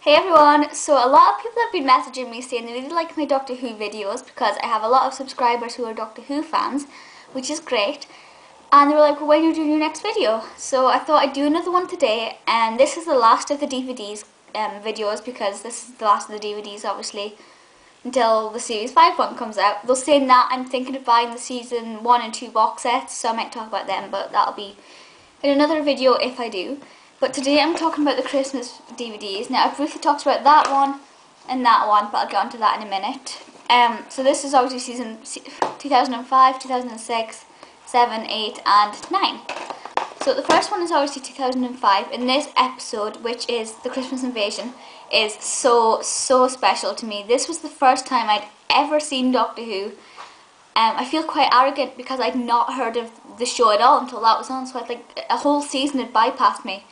Hey everyone, so a lot of people have been messaging me saying they really like my Doctor Who videos because I have a lot of subscribers who are Doctor Who fans, which is great. And they were like, well, when are you doing your next video? So I thought I'd do another one today, and this is the last of the DVDs videos because this is the last of the DVDs obviously until the Series 5 one comes out. Though saying that, I'm thinking of buying the Season 1 and 2 box sets, so I might talk about them, but that'll be in another video if I do. But today I'm talking about the Christmas DVDs. Now I've briefly talked about that one and that one, but I'll get onto that in a minute. So this is obviously season 2005, 2006, 7, 8 and 9. So the first one is obviously 2005, and this episode, which is the Christmas Invasion, is so special to me. This was the first time I'd ever seen Doctor Who. I feel quite arrogant because I'd not heard of the show at all until that was on, so I think a whole season had bypassed me.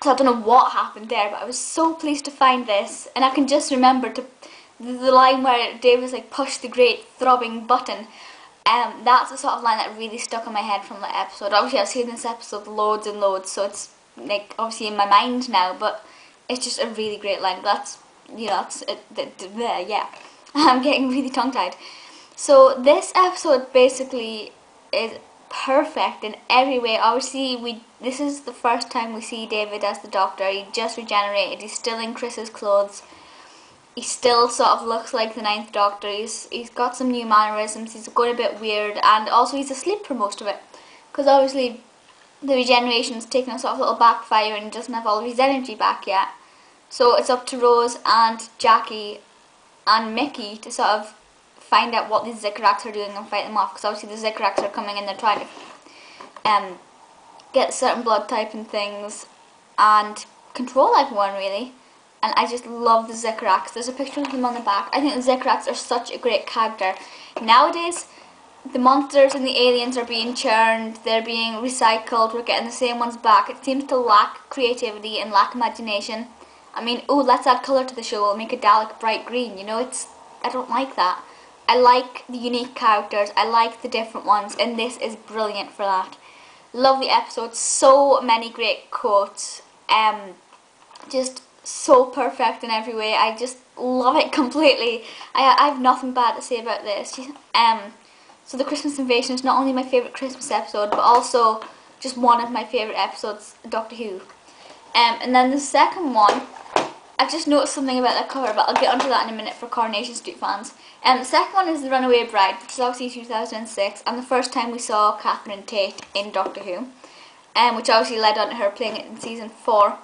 So I don't know what happened there, but I was so pleased to find this, and I can just remember the line where Dave was like, push the great throbbing button. That's the sort of line that really stuck in my head from that episode. Obviously I've seen this episode loads and loads, so it's like obviously in my mind now, but it's just a really great line. That's, you know, yeah, I'm getting really tongue-tied. So this episode basically is perfect in every way. Obviously this is the first time we see David as the Doctor. He just regenerated, he's still in Chris's clothes, he still sort of looks like the 9th Doctor, he's got some new mannerisms, he's going a bit weird, and also he's asleep for most of it, because obviously the regeneration's taken a sort of little backfire and he doesn't have all of his energy back yet. So it's up to Rose and Jackie and Mickey to sort of find out what the Sycorax are doing and fight them off, because obviously the Sycorax are coming in, they're trying to get certain blood type and things and control everyone really. And I just love the Sycorax. There's a picture of them on the back. I think the Sycorax are such a great character. Nowadays the monsters and the aliens are being churned, they're being recycled, we're getting the same ones back. It seems to lack creativity and lack imagination. I mean, oh, let's add colour to the show, we'll make a Dalek bright green, you know, I don't like that. I like the unique characters, I like the different ones, and this is brilliant for that. Love the episode, so many great quotes, just so perfect in every way. I just love it completely. I have nothing bad to say about this. So the Christmas Invasion is not only my favourite Christmas episode, but also just one of my favourite episodes of Doctor Who. And then the second one, I've just noticed something about that cover, but I'll get onto that in a minute for Coronation Street fans. The second one is the Runaway Bride, which is obviously 2006, and the first time we saw Catherine Tate in Doctor Who, which obviously led on to her playing it in season 4.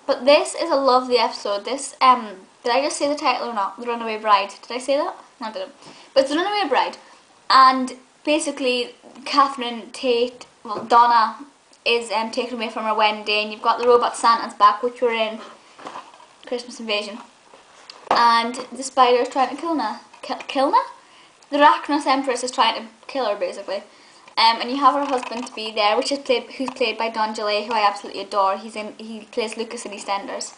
But this is a lovely episode. This, did I just say the title or not? The Runaway Bride. Did I say that? No, I didn't. But it's the Runaway Bride, and basically Catherine Tate, well, Donna is taken away from her wedding day, and you've got the robot Santa's back, which were in Christmas Invasion, and the spider is trying to kill her. The Racnoss Empress is trying to kill her basically, and you have her husband to be there, who's played by Don Gillette, who I absolutely adore. He plays Lucas in EastEnders,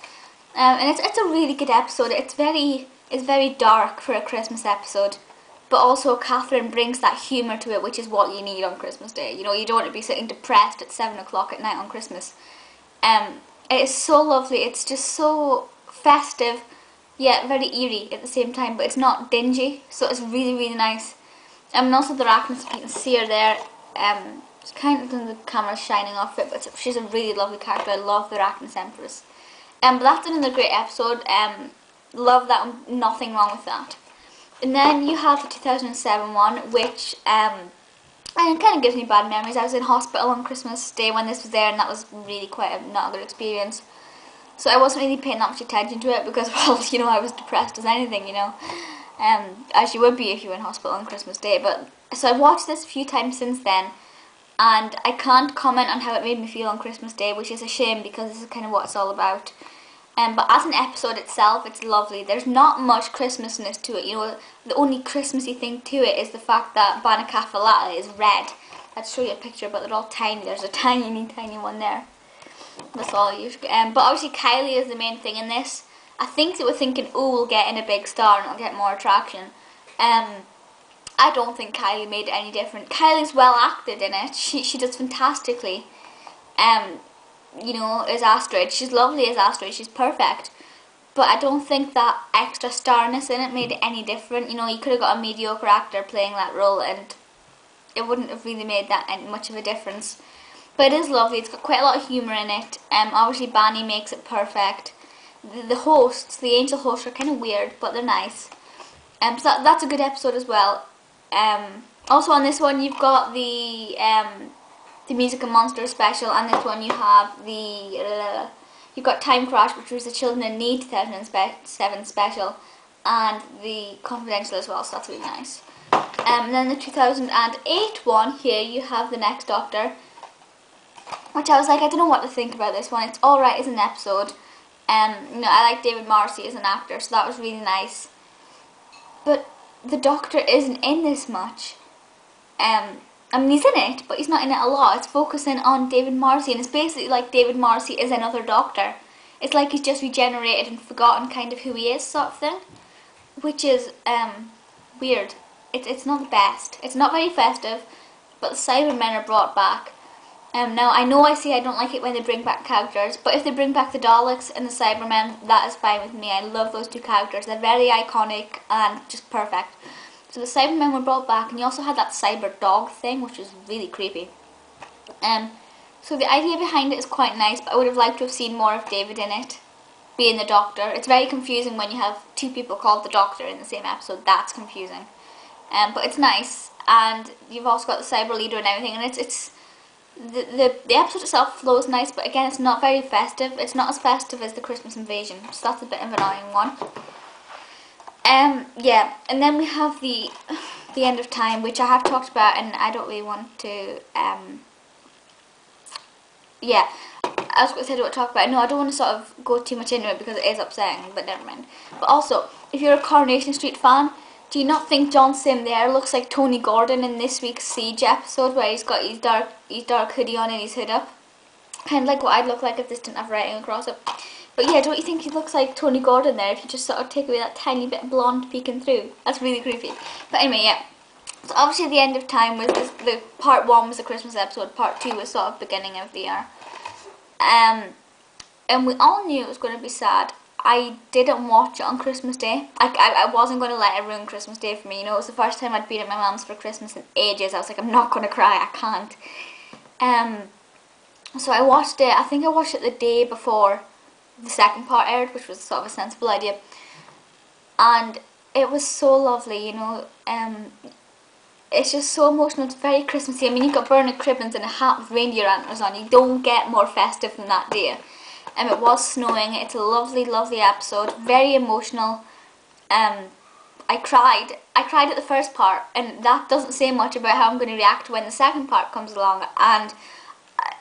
and it's a really good episode. It's very dark for a Christmas episode, but also Catherine brings that humour to it, which is what you need on Christmas Day. You know, you don't want to be sitting depressed at 7 o'clock at night on Christmas. It's so lovely. It's just so festive, yet very eerie at the same time, but it's not dingy, so it's really nice. And also the Racnoss, you can see her there, it's kind of the camera's shining off it, but she's a really lovely character. I love the Racnoss Empress. But that's another great episode, love that one, nothing wrong with that. And then you have the 2007 one, which and it kind of gives me bad memories. I was in hospital on Christmas Day when this was there, and that was really quite not a good experience. So I wasn't really paying that much attention to it because, well, you know, I was depressed as anything, you know. As you would be if you were in hospital on Christmas Day. But so I've watched this a few times since then, and I can't comment on how it made me feel on Christmas Day, which is a shame because this is kind of what it's all about. But as an episode itself, it's lovely. There's not much Christmasness to it. You know, the only Christmassy thing to it is the fact that Bannakaffalatta is red. I'll show you a picture, but they're all tiny. There's a tiny one there. That's all you should get. But obviously Kylie is the main thing in this. I think they were thinking, oh, we'll get in a big star and it'll get more attraction. I don't think Kylie made it any different. Kylie's well acted in it. She does fantastically. you know, as Astrid. She's lovely as Astrid, she's perfect. But I don't think that extra starness in it made it any different. You know, you could have got a mediocre actor playing that role and it wouldn't have really made that any much of a difference. But it is lovely, it's got quite a lot of humour in it. Obviously Banny makes it perfect. The hosts, the angel hosts, are kind of weird, but they're nice. So that's a good episode as well. Also on this one you've got the Music and Monsters special, and this one you have you've got Time Crash, which was the Children in Need 2007 special, and the Confidential as well, so that's really nice. And then the 2008 one, here you have The Next Doctor, which I was like, I don't know what to think about this one. It's alright as an episode. You know, I like David Morrissey as an actor, so that was really nice. But the Doctor isn't in this much. I mean, he's in it, but he's not in it a lot. It's focusing on David Morrissey, and it's basically like David Morrissey is another Doctor. It's like he's just regenerated and forgotten kind of who he is, sort of thing. Which is weird. It's not the best. It's not very festive, but the Cybermen are brought back. Now, I know I don't like it when they bring back characters, but if they bring back the Daleks and the Cybermen, that is fine with me. I love those two characters. They're very iconic and just perfect. So the Cybermen were brought back, and you also had that cyber dog thing, which was really creepy. So the idea behind it is quite nice, but I would have liked to have seen more of David in it, being the Doctor. It's very confusing when you have two people called the Doctor in the same episode. That's confusing. But it's nice, and you've also got the cyber leader and everything, and it's the episode itself flows nice, but again, it's not very festive. It's not as festive as the Christmas Invasion, so that's a bit of an annoying one. Yeah, and then we have the End of Time, which I have talked about, and I don't really want to. Yeah, I was going to say I don't want to talk about it. No, I don't want to sort of go too much into it because it is upsetting, but never mind. But also, if you're a Coronation Street fan, do you not think John Sim there looks like Tony Gordon in this week's Siege episode, where he's got his dark hoodie on and his hood up? Kind of like what I'd look like if this didn't have writing across it. But yeah, don't you think he looks like Tony Gordon there if you just sort of take away that tiny bit of blonde peeking through? That's really creepy. But anyway, yeah. So obviously the End of Time was the part 1 was the Christmas episode, part 2 was sort of beginning of the year. And we all knew it was going to be sad. I didn't watch it on Christmas Day. I wasn't going to let it ruin Christmas Day for me. You know, it was the first time I'd been at my mum's for Christmas in ages. I was like, I'm not going to cry, I can't. So I watched it, I think I watched it the day before the second part aired, which was sort of a sensible idea. And it was so lovely, you know. It's just so emotional, it's very Christmassy. I mean, you've got Bernard Cribbins and a hat with reindeer antlers on. You don't get more festive than that, do you? It was snowing. It's a lovely, lovely episode. Very emotional. I cried at the first part, and that doesn't say much about how I'm going to react when the second part comes along. And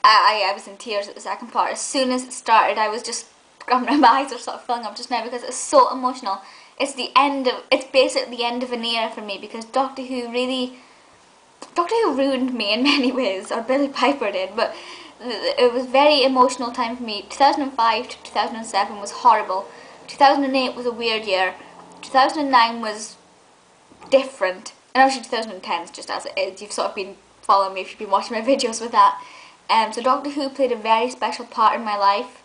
I was in tears at the second part. As soon as it started, I was just, my eyes are sort of filling up just now because it's so emotional. It's basically the end of an era for me, because Doctor Who ruined me in many ways, or Billie Piper did, but it was a very emotional time for me. 2005 to 2007 was horrible. 2008 was a weird year. 2009 was different. And obviously 2010 is just as it is. You've sort of been following me if you've been watching my videos with that. So Doctor Who played a very special part in my life.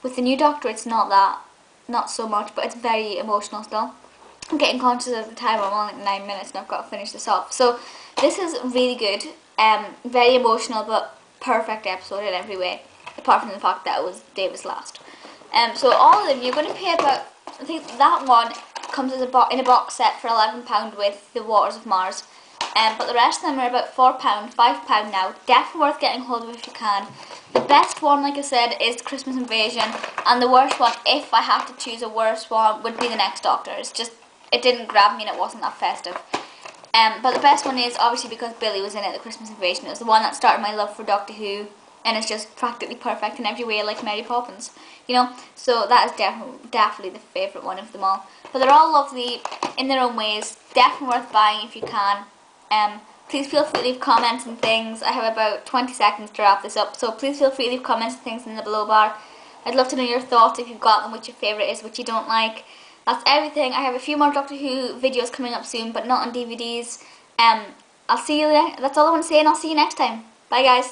With the new Doctor, it's not so much, but it's very emotional still. I'm getting conscious of the time. I'm on like 9 minutes and I've got to finish this off. So this is really good. Very emotional, but perfect episode in every way, apart from the fact that it was David's last. So all of them, you're going to pay about, I think that one comes as in a box set for £11 with the Waters of Mars. But the rest of them are about £4, £5 now. Definitely worth getting hold of if you can. The best one, like I said, is Christmas Invasion, and the worst one, if I had to choose a worse one, would be The Next Doctor. It's just, it didn't grab me and it wasn't that festive. But the best one is obviously because Billie was in it, the Christmas Invasion. It was the one that started my love for Doctor Who, and it's just practically perfect in every way, like Mary Poppins, you know. So that is definitely the favourite one of them all. But they're all lovely in their own ways. Definitely worth buying if you can. Please feel free to leave comments and things. I have about 20 seconds to wrap this up, so please feel free to leave comments and things in the below bar. I'd love to know your thoughts, if you've got them, which your favourite is, which you don't like. That's everything. I have a few more Doctor Who videos coming up soon, but not on DVDs. I'll see you there. That's all I want to say, and I'll see you next time. Bye guys.